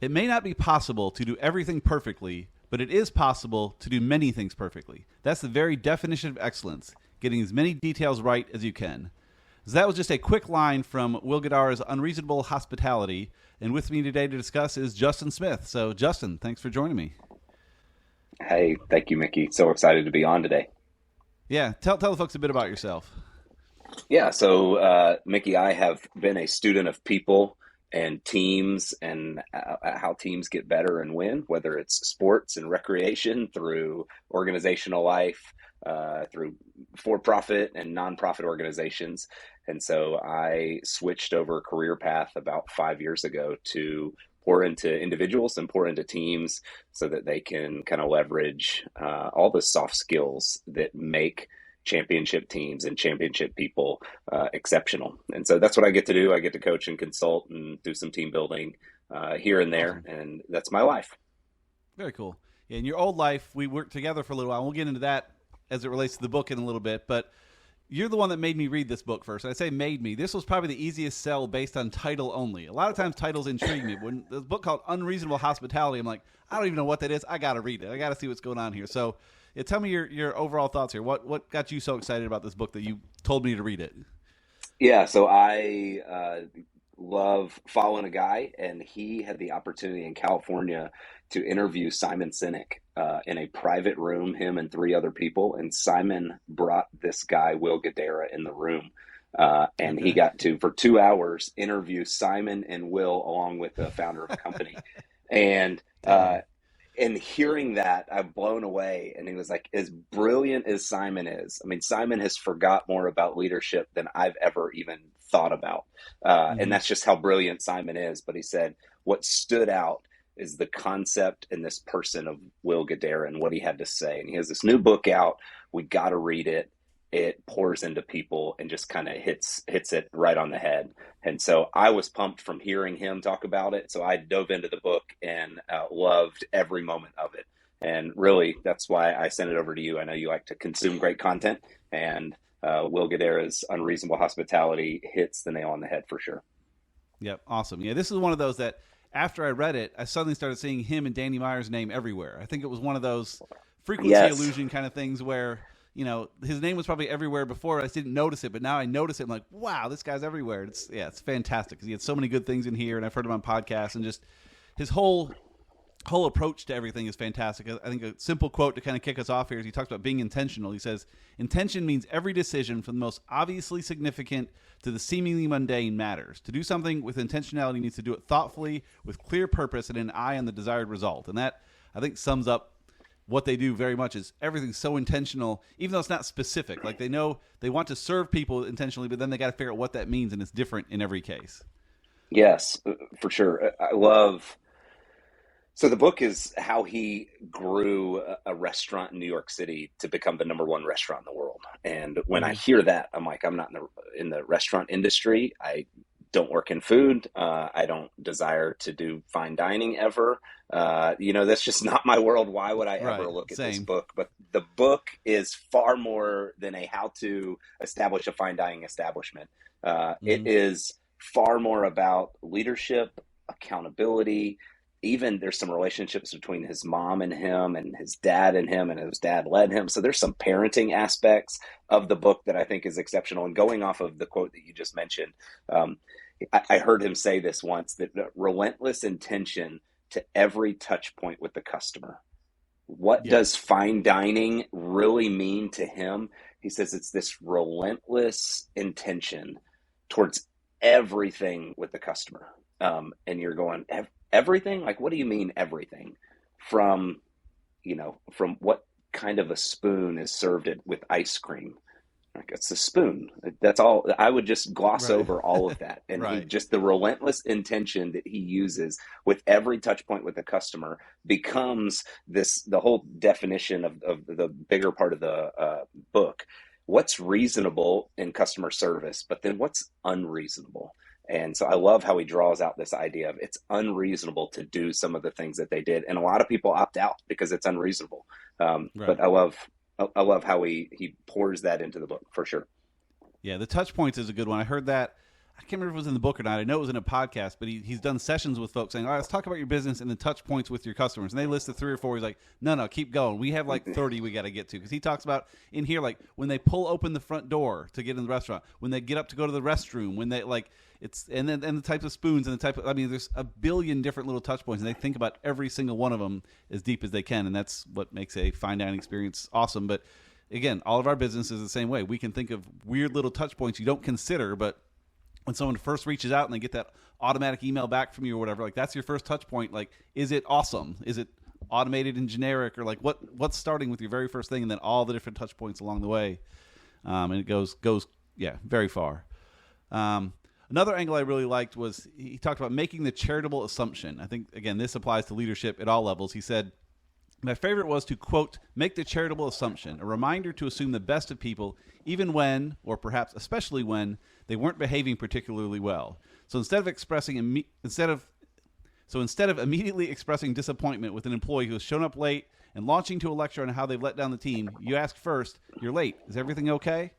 It may not be possible to do everything perfectly, but it is possible to do many things perfectly. That's the very definition of excellence, getting as many details right as you can. So that was just a quick line from Will Guidara's Unreasonable Hospitality. And with me today to discuss is Justin Smith. So, Justin, thanks for joining me. Hey, thank you, Mickey. So excited to be on today. Yeah, tell the folks a bit about yourself. Mickey, I have been a student of people and teams and how teams get better and win, whether it's sports and recreation, through organizational life, through for-profit and nonprofit organizations. And so I switched over a career path about 5 years ago to pour into individuals and pour into teams so that they can kind of leverage all the soft skills that make championship teams and championship people exceptional. And so that's what I get to do. I get to coach and consult and do some team building here and there. Awesome. And that's my life. Very cool. Yeah, in your old life, we worked together for a little while. We'll get into that as it relates to the book in a little bit. But you're the one that made me read this book first. I say made me. This was probably the easiest sell based on title only. A lot of times titles intrigue me. When the book called Unreasonable Hospitality, I'm like, I don't even know what that is. I got to read it. I got to see what's going on here. So tell me your overall thoughts here. What got you so excited about this book that you told me to read it? I love following a guy, and he had the opportunity in California to interview Simon Sinek in a private room, him and three other people. And Simon brought this guy, Will Guidara, in the room. And he Okay. got to, for 2 hours, interview Simon and Will along with the founder of a company. And Dang. and hearing that, I'm blown away. And he was like, as brilliant as Simon is, I mean, Simon has forgot more about leadership than I've ever even thought about. And Mm-hmm. that's just how brilliant Simon is. But he said, what stood out is the concept and this person of Will Guidara and what he had to say. And he has this new book out. We got to read it. It pours into people and just kind of hits it right on the head. And so I was pumped from hearing him talk about it. So I dove into the book and loved every moment of it. And really, that's why I sent it over to you. I know you like to consume great content, and Will Guidara's Unreasonable Hospitality hits the nail on the head for sure. Yep. Awesome. Yeah, this is one of those that after I read it, I suddenly started seeing him and Danny Meyer's name everywhere. I think it was one of those frequency Yes. illusion kind of things where, his name was probably everywhere before. I just didn't notice it, but now I notice it. I'm like, wow, this guy's everywhere. It's fantastic because he had so many good things in here, and I've heard him on podcasts, and just his whole approach to everything is fantastic. I think a simple quote to kind of kick us off here is he talks about being intentional. He says, intention means every decision from the most obviously significant to the seemingly mundane matters. To do something with intentionality means to do it thoughtfully, with clear purpose, and an eye on the desired result. And that, I think, sums up what they do very much. Is everything's so intentional, even though it's not specific. Like, they know they want to serve people intentionally, but then they got to figure out what that means, and it's different in every case. Yes, for sure. I love. So the book is how he grew a restaurant in New York City to become the number one restaurant in the world. And when I Mm-hmm. hear that, I'm like, I'm not in the restaurant industry. I don't work in food. I don't desire to do fine dining ever. That's just not my world. Why would I ever Right. look at this Same. book? But the book is far more than a how to establish a fine dining establishment. It Mm-hmm. is far more about leadership, accountability. Even there's some relationships between his mom and his dad and his dad led him. So there's some parenting aspects of the book that I think is exceptional. And going off of the quote that you just mentioned, um, I heard him say this once, that relentless intention to every touch point with the customer. What does Yes. fine dining really mean to him? He says it's this relentless intention towards everything with the customer. And you're going, everything? Like, what do you mean everything? From, from what kind of a spoon is served it with ice cream? Like, it's a spoon. That's all. I would just gloss Right. over all of that. And he Right. just, the relentless intention that he uses with every touch point with the customer becomes the whole definition of the bigger part of the book. What's reasonable in customer service, but then what's unreasonable? And so I love how he draws out this idea of it's unreasonable to do some of the things that they did. And a lot of people opt out because it's unreasonable. But Right. I love how he pours that into the book for sure. Yeah, the touch points is a good one. I heard that. I can't remember if it was in the book or not. I know it was in a podcast, but he's done sessions with folks saying, all right, let's talk about your business and the touch points with your customers. And they listed 3 or 4. He's like, no, keep going. We have like 30 we got to get to. Because he talks about in here, like when they pull open the front door to get in the restaurant, when they get up to go to the restroom, when they like it's and the types of spoons and the type of, I mean, there's a billion different little touch points, and they think about every single one of them as deep as they can. And that's what makes a fine dining experience awesome. But again, all of our business is the same way. We can think of weird little touch points you don't consider, but when someone first reaches out and they get that automatic email back from you or whatever, like that's your first touch point. Like, is it awesome? Is it automated and generic? Or like what's starting with your very first thing and then all the different touch points along the way? And it goes very far. Another angle I really liked was he talked about making the charitable assumption. I think, again, this applies to leadership at all levels. He said, my favorite was to, quote, make the charitable assumption, a reminder to assume the best of people, even when, or perhaps especially when, they weren't behaving particularly well. So instead of immediately expressing disappointment with an employee who has shown up late and launching to a lecture on how they've let down the team, you ask first, you're late. Is everything okay?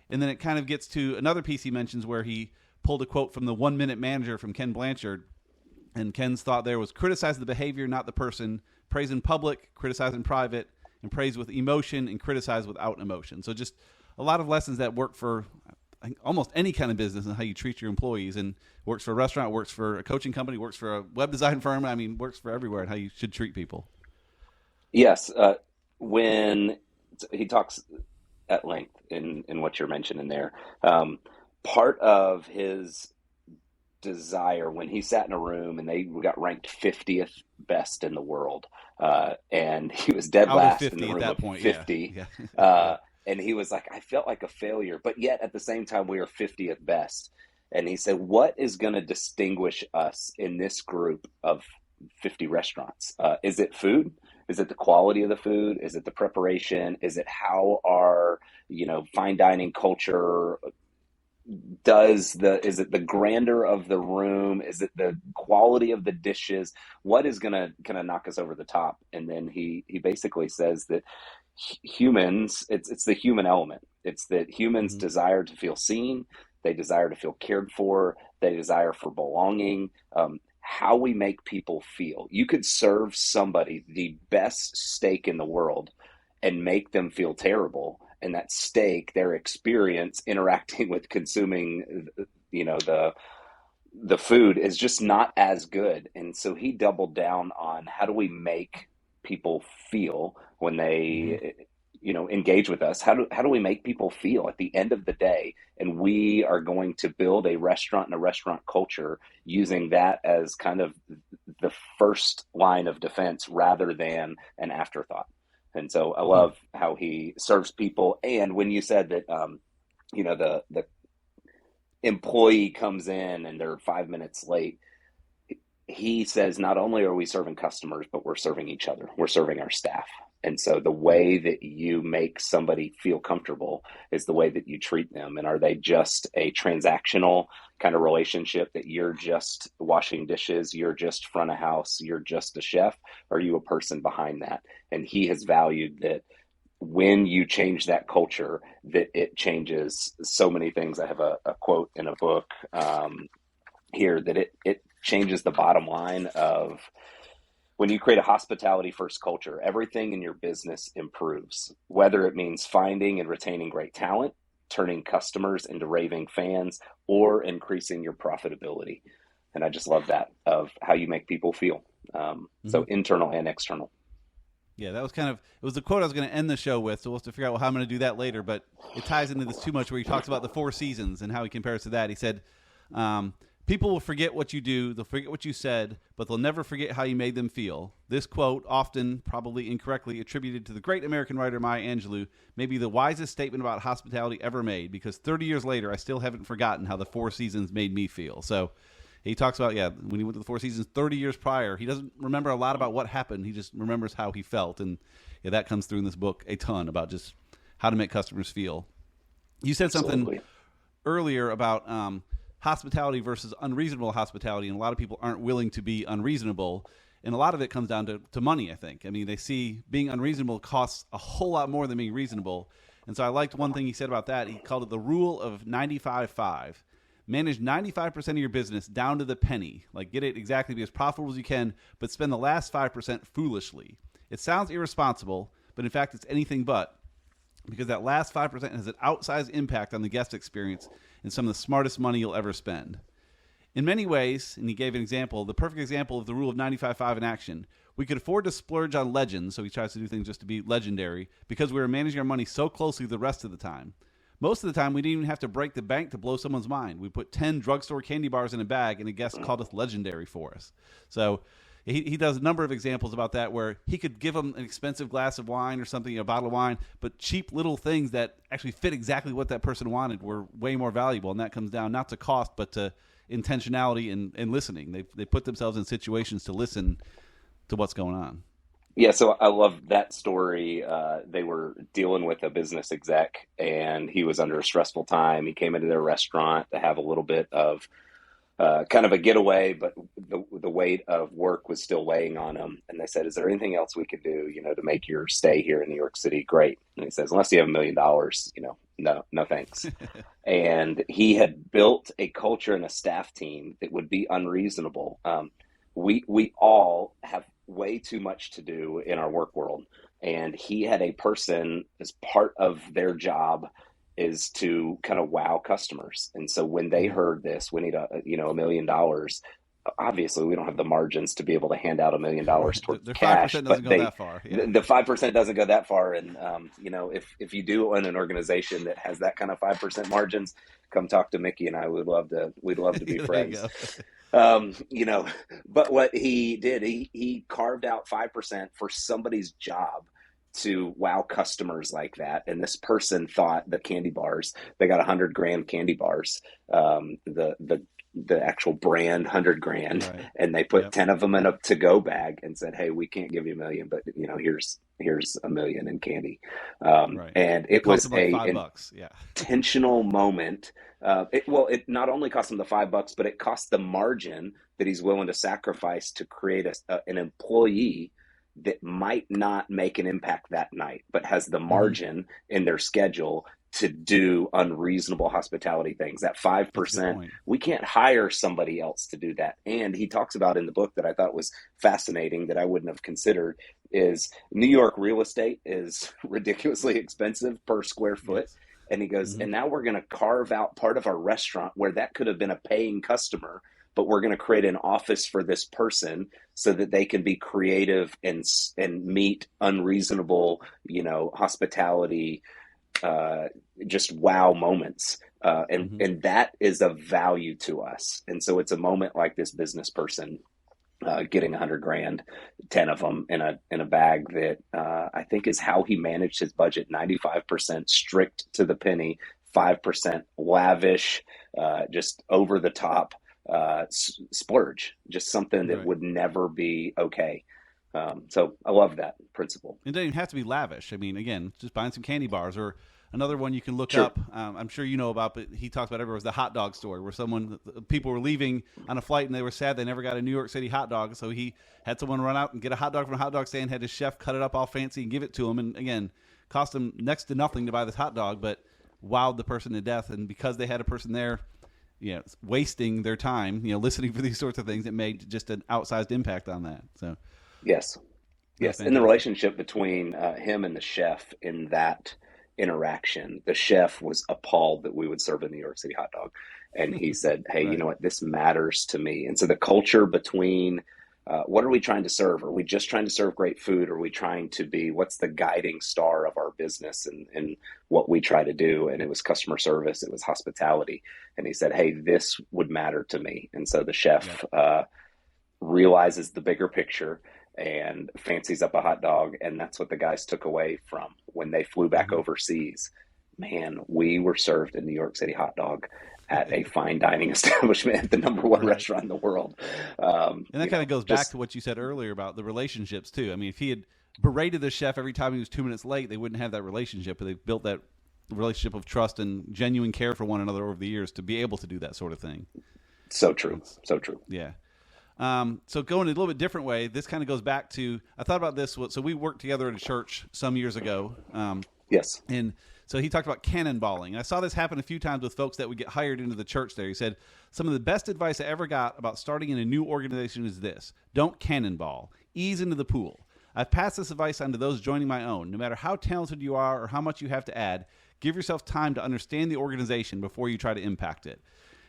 And then it kind of gets to another piece he mentions where he pulled a quote from the 1 Minute Manager from Ken Blanchard. And Ken's thought there was criticize the behavior, not the person. Praise in public, criticize in private, and praise with emotion and criticize without emotion. So just a lot of lessons that work for almost any kind of business and how you treat your employees. And works for a restaurant, works for a coaching company, works for a web design firm. I mean, works for everywhere and how you should treat people. Yes. When he talks at length in what you're mentioning there, part of his desire when he sat in a room and they got ranked 50th best in the world, and he was dead last in the room at 50. Yeah. And he was like, I felt like a failure, but yet at the same time we were 50th best. And he said, what is going to distinguish us in this group of 50 restaurants? Is it food? Is it the quality of the food? Is it the preparation? Is it how our fine dining culture is it the grandeur of the room? Is it the quality of the dishes? What is gonna knock us over the top? And then he basically says that humans, it's the human element. It's that humans desire to feel seen, they desire to feel cared for, they desire for belonging. How we make people feel. You could serve somebody the best steak in the world and make them feel terrible. And that steak, their experience interacting with consuming, the food is just not as good. And so he doubled down on how do we make people feel when they, engage with us? How do we make people feel at the end of the day? And we are going to build a restaurant and a restaurant culture using that as kind of the first line of defense rather than an afterthought. And so I love how he serves people. And when you said that, the employee comes in and they're 5 minutes late, he says, not only are we serving customers, but we're serving each other. We're serving our staff. And so the way that you make somebody feel comfortable is the way that you treat them. And are they just a transactional kind of relationship that you're just washing dishes, you're just front of house, you're just a chef? Or are you a person behind that? And he has valued that when you change that culture, that it changes so many things. I have a quote in a book here that it changes the bottom line of when you create a hospitality first culture, everything in your business improves, whether it means finding and retaining great talent, turning customers into raving fans, or increasing your profitability. And I just love that of how you make people feel. So internal and external. Yeah, that was it was the quote I was going to end the show with, so we'll have to figure out how I'm going to do that later, but it ties into this too much where he talks about the 4 seasons and how he compares to that. He said, people will forget what you do, they'll forget what you said, but they'll never forget how you made them feel. This quote, often probably incorrectly attributed to the great American writer Maya Angelou, may be the wisest statement about hospitality ever made, because 30 years later, I still haven't forgotten how the 4 seasons made me feel. So he talks about, when he went to the 4 seasons 30 years prior, he doesn't remember a lot about what happened. He just remembers how he felt. And that comes through in this book a ton about just how to make customers feel. You said something earlier about hospitality versus unreasonable hospitality, and a lot of people aren't willing to be unreasonable. And a lot of it comes down to money, I think. I mean, they see being unreasonable costs a whole lot more than being reasonable. And so I liked one thing he said about that. He called it the rule of 95-5. Manage 95% of your business down to the penny. Like, get it exactly, be as profitable as you can, but spend the last 5% foolishly. It sounds irresponsible, but in fact, it's anything but, because that last 5% has an outsized impact on the guest experience and some of the smartest money you'll ever spend. In many ways, and he gave an example, the perfect example of the rule of 95-5 in action, we could afford to splurge on legends, so he tries to do things just to be legendary, because we were managing our money so closely the rest of the time. Most of the time, we didn't even have to break the bank to blow someone's mind. We put 10 drugstore candy bars in a bag, and a guest called us legendary for us. So he does a number of examples about that, where he could give them an expensive glass of wine or something, a bottle of wine, but cheap little things that actually fit exactly what that person wanted were way more valuable, and that comes down not to cost, but to intentionality and listening. They put themselves in situations to listen to what's going on. Yeah, so I love that story. They were dealing with a business exec, and he was under a stressful time. He came into their restaurant to have a little bit of kind of a getaway, but the weight of work was still weighing on him. And they said, "Is there anything else we could do, to make your stay here in New York City great?" And he says, "Unless you have $1 million, no thanks." And he had built a culture and a staff team that would be unreasonable. We all have way too much to do in our work world. And he had a person as part of their job is to kind of wow customers. And so when they heard this, we need $1 million. Obviously, we don't have the margins to be able to hand out $1 million toward the cash. 5% doesn't go that far. Yeah. The 5% doesn't go that far. And if you do own an organization that has that kind of 5% margins, come talk to Mickey and I. We'd love to be friends. But what he did, he carved out 5% for somebody's job to wow customers like that. And this person thought the candy bars, they got 100 g candy bars, the actual brand 100 g, right. And they put 10 of them in a to-go bag and said, "Hey, we can't give you $1 million, but here's $1 million in candy." Right. And it was like $5. Yeah. Intentional moment. It not only cost him the $5, but it cost the margin that he's willing to sacrifice to create an employee that might not make an impact that night, but has the margin in their schedule to do unreasonable hospitality things. That 5%, we can't hire somebody else to do that. And he talks about in the book that I thought was fascinating that I wouldn't have considered is New York real estate is ridiculously expensive per square foot. Yes. And he goes, and now we're going to carve out part of our restaurant where that could have been a paying customer, but we're going to create an office for this person so that they can be creative and meet unreasonable, hospitality, just wow moments. And that is of value to us. And so it's a moment like this business person getting 100 grand, 10 of them in a bag that I think is how he managed his budget. 95% strict to the penny, 5% lavish, just over the top splurge, just something that would never be okay. So I love that principle. It doesn't even have to be lavish. I mean, again, just buying some candy bars, or another one you can look up. I'm sure you know about, but he talks about everywhere, was the hot dog story, where people were leaving on a flight and they were sad they never got a New York City hot dog. So he had someone run out and get a hot dog from a hot dog stand, had his chef cut it up all fancy and give it to him. And again, cost him next to nothing to buy this hot dog, but wowed the person to death. And because they had a person there, wasting their time, listening for these sorts of things, it made just an outsized impact on that. So, yes. And the relationship between him and the chef in that interaction, the chef was appalled that we would serve a New York City hot dog. And he said, "Hey, you know what? This matters to me." And so the culture between what are we trying to serve? Are we just trying to serve great food? Are we trying to be, what's the guiding star of our business and what we try to do? And it was customer service. It was hospitality. And he said, "Hey, this would matter to me." And so the chef realizes the bigger picture and fancies up a hot dog. And that's what the guys took away from when they flew back overseas. Man, we were served a New York City hot dog at a fine dining establishment at the #1 restaurant in the world. And that kind of goes back to what you said earlier about the relationships too. I mean, if he had berated the chef every time he was 2 minutes late, they wouldn't have that relationship, but they've built that relationship of trust and genuine care for one another over the years to be able to do that sort of thing. So true. So true. Yeah. So going a little bit different way, this kind of goes back to, I thought about this. So we worked together at a church some years ago. Yes. And So he talked about cannonballing. And I saw this happen a few times with folks that would get hired into the church there. He said, some of the best advice I ever got about starting in a new organization is this: don't cannonball. Ease into the pool. I've passed this advice on to those joining my own. No matter how talented you are or how much you have to add, give yourself time to understand the organization before you try to impact it.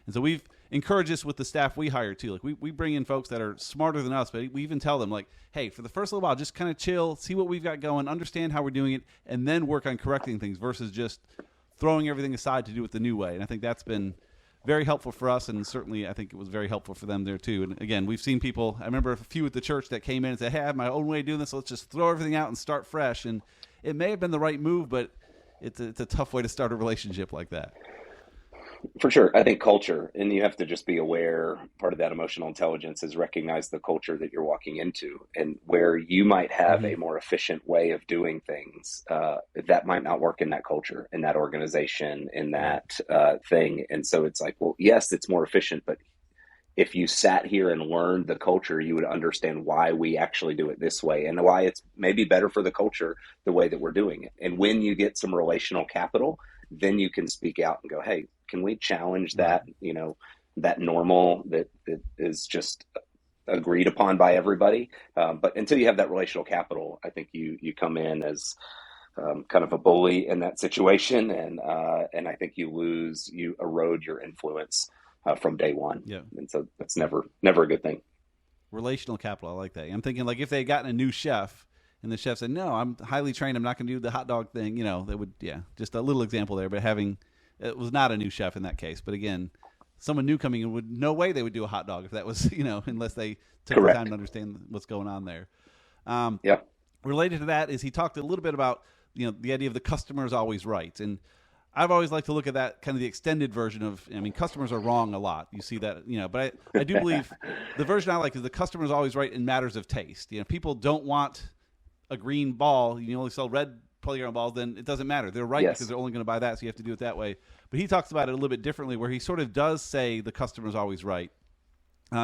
And so we've encouraged this with the staff we hire too. Like we bring in folks that are smarter than us, but we even tell them, like, hey, for the first little while, just kind of chill, see what we've got going, understand how we're doing it, and then work on correcting things versus just throwing everything aside to do it the new way. And I think that's been very helpful for us, and certainly I think it was very helpful for them there too. And again, we've seen people, I remember a few at the church that came in and said, hey, I have my own way of doing this, so let's just throw everything out and start fresh. And it may have been the right move, but it's a tough way to start a relationship like that. For sure. I think culture, and you have to just be aware, part of that emotional intelligence is recognize the culture that you're walking into, and where you might have a more efficient way of doing things, that might not work in that culture, in that organization, in that thing. And so it's like, well, yes, it's more efficient, but if you sat here and learned the culture, you would understand why we actually do it this way and why it's maybe better for the culture the way that we're doing it. And when you get some relational capital, then you can speak out and go, hey, can we challenge that, that normal that is just agreed upon by everybody? But until you have that relational capital, I think you come in as kind of a bully in that situation. And I think you erode your influence from day one. Yeah. And so that's never a good thing. Relational capital. I like that. I'm thinking, like, if they had gotten a new chef and the chef said, no, I'm highly trained, I'm not going to do the hot dog thing, they would, just a little example there, but it was not a new chef in that case. But again, someone new coming in no way they would do a hot dog if that was, unless they took Correct. the time to understand what's going on there. Related to that is he talked a little bit about, the idea of the customer is always right. And I've always liked to look at that kind of the extended version of, customers are wrong a lot. You see that, but I do believe the version I like is the customer is always right in matters of taste. People don't want a green ball. You only sell red playground balls, then it doesn't matter. They're right because they're only going to buy that, so you have to do it that way. But he talks about it a little bit differently, where he sort of does say the customer is always right.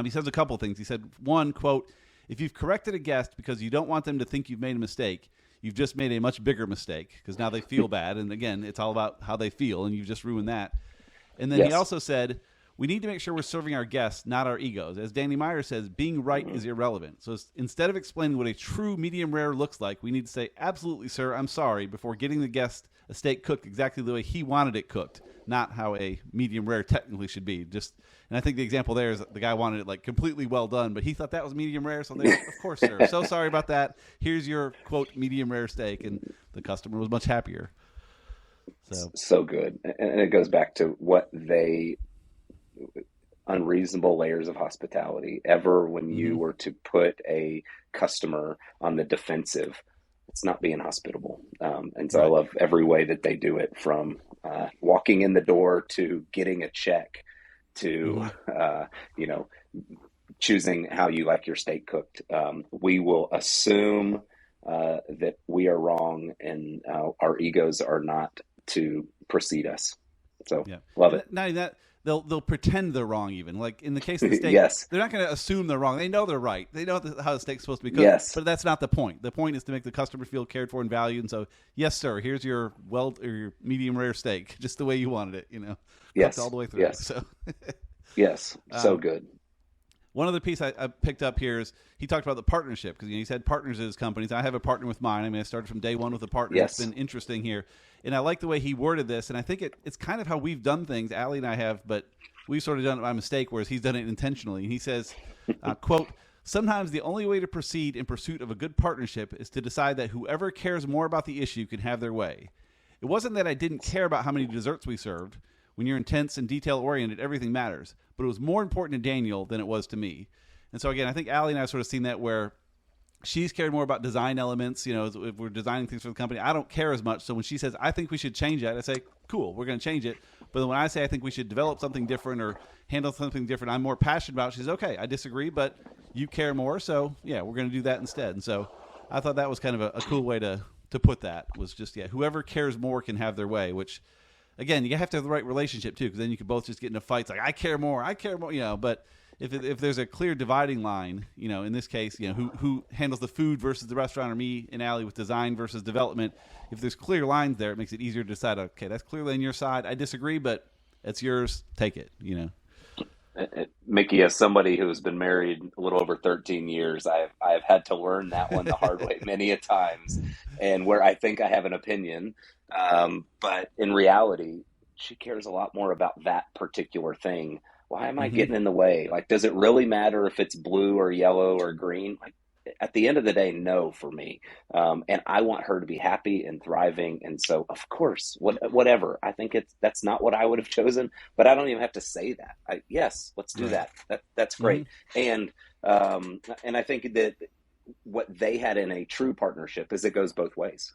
He says a couple things. He said, one, quote, if you've corrected a guest because you don't want them to think you've made a mistake, you've just made a much bigger mistake because now they feel bad. And again, it's all about how they feel, and you've just ruined that. And then he also said, we need to make sure we're serving our guests, not our egos. As Danny Meyer says, being right is irrelevant. So instead of explaining what a true medium rare looks like, we need to say, absolutely, sir, I'm sorry, before getting the guest a steak cooked exactly the way he wanted it cooked, not how a medium rare technically should be. And I think the example there is the guy wanted it like completely well done, but he thought that was medium rare. So of course, sir, so sorry about that. Here's your, quote, medium rare steak. And the customer was much happier. So good. And it goes back to what unreasonable layers of hospitality. Ever when you were to put a customer on the defensive, it's not being hospitable. And so I love every way that they do it, from walking in the door to getting a check to, choosing how you like your steak cooked. We will assume that we are wrong, and our egos are not to precede us. So love it. Not that they'll pretend they're wrong, even like in the case of the steak. They're not going to assume they're wrong. They know they're right. They know how the steak's supposed to be cooked. But that's not the point. The point is to make the customer feel cared for and valued. And so, yes, sir, here's your your medium rare steak, just the way you wanted it. Cooked all the way through. Yes. So. Yes. So good. One other piece I picked up here is he talked about the partnership, because he's had partners at his companies. I have a partner with mine. I started from day one with a partner. It's been interesting here. And I like the way he worded this. And I think it's kind of how we've done things, Allie and I have, but we've sort of done it by mistake, whereas he's done it intentionally. And he says, quote, sometimes the only way to proceed in pursuit of a good partnership is to decide that whoever cares more about the issue can have their way. It wasn't that I didn't care about how many desserts we served. When you're intense and detail-oriented, everything matters. But it was more important to Daniel than it was to me. And so, again, I think Allie and I have sort of seen that, where she's cared more about design elements. If we're designing things for the company, I don't care as much. So when she says, I think we should change that, I say, cool, we're going to change it. But then when I say I think we should develop something different or handle something different I'm more passionate about, she's, okay, I disagree, but you care more. So, yeah, we're going to do that instead. And so I thought that was kind of a cool way to put that, was just, whoever cares more can have their way, which – again, you have to have the right relationship too, because then you could both just get into fights like, I care more, but if there's a clear dividing line, in this case, who handles the food versus the restaurant, or me and Allie with design versus development. If there's clear lines there, it makes it easier to decide. Okay, that's clearly on your side. I disagree, but it's yours. Take it. Mickey, as somebody who has been married a little over 13 years, I've had to learn that one the hard way many a times, and where I think I have an opinion, but in reality, she cares a lot more about that particular thing. Why am I getting in the way? Like, does it really matter if it's blue or yellow or green? Like, at the end of the day, no for me. And I want her to be happy and thriving. And so, of course, whatever. I think that's not what I would have chosen, but I don't even have to say that. Yes, let's do that. That's great. And I think that what they had in a true partnership is it goes both ways.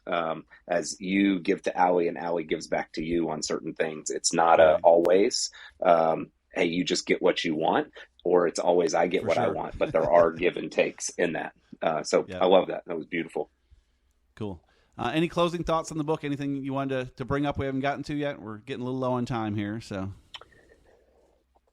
As you give to Allie and Allie gives back to you on certain things. It's not always, hey, you just get what you want, or it's always I get what I want, but there are give and takes in that. So I love that. That was beautiful. Cool. Any closing thoughts on the book? Anything you wanted to bring up we haven't gotten to yet? We're getting a little low on time here, so.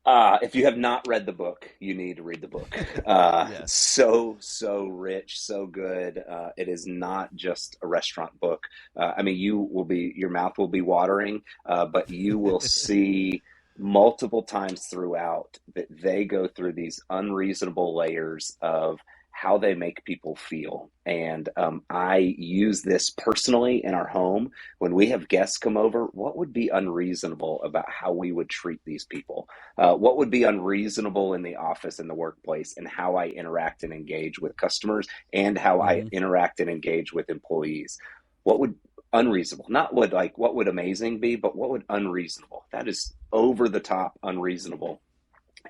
If you have not read the book, you need to read the book. Yes. So rich, so good. It is not just a restaurant book. I mean, your mouth will be watering, but you will see multiple times throughout that they go through these unreasonable layers of how they make people feel. And I use this personally in our home. When we have guests come over, what would be unreasonable about how we would treat these people? What would be unreasonable in the office, in the workplace, and how I interact and engage with customers, and how I interact and engage with employees? What would unreasonable, not what would amazing be, but what would unreasonable? That is over the top unreasonable.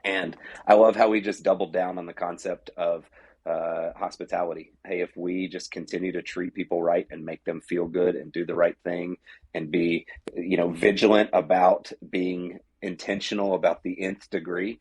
And I love how we just doubled down on the concept of hospitality. Hey, if we just continue to treat people right and make them feel good and do the right thing and be, vigilant about being intentional about the nth degree,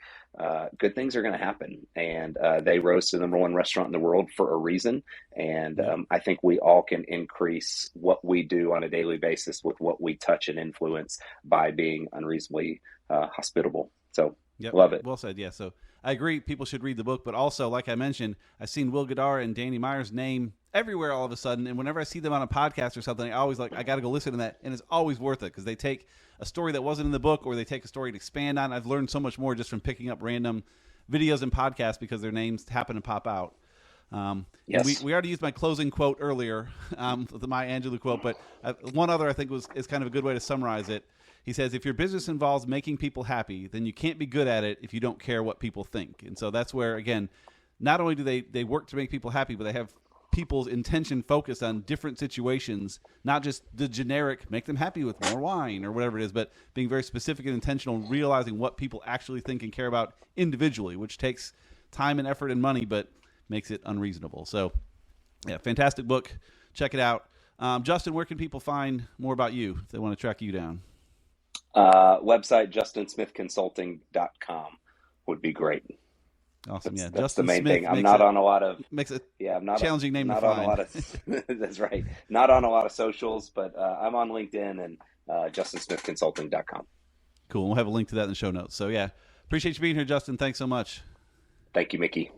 good things are going to happen. And they rose to the number one restaurant in the world for a reason. And I think we all can increase what we do on a daily basis with what we touch and influence by being unreasonably hospitable. So love it. Well said. Yeah. So I agree. People should read the book, but also, like I mentioned, I've seen Will Guidara and Danny Meyer's name everywhere all of a sudden. And whenever I see them on a podcast or something, I always I got to go listen to that. And it's always worth it because they take a story that wasn't in the book, or they take a story to expand on. I've learned so much more just from picking up random videos and podcasts because their names happen to pop out. Yes. We already used my closing quote earlier, the Maya Angelou quote, but one other I think is kind of a good way to summarize it. He says, if your business involves making people happy, then you can't be good at it if you don't care what people think. And so that's where, again, not only do they work to make people happy, but they have people's intention focused on different situations, not just the generic make them happy with more wine or whatever it is, but being very specific and intentional, realizing what people actually think and care about individually, which takes time and effort and money, but makes it unreasonable. So, yeah, fantastic book. Check it out. Justin, where can people find more about you if they want to track you down? Website, justinsmithconsulting.com would be great. Awesome. That's Justin the main Smith thing. I'm not on a lot of, makes it I'm not challenging name not to on find. a lot of, that's right. Not on a lot of socials, but I'm on LinkedIn and justinsmithconsulting.com. Cool. We'll have a link to that in the show notes. So yeah, appreciate you being here, Justin. Thanks so much. Thank you, Mickey.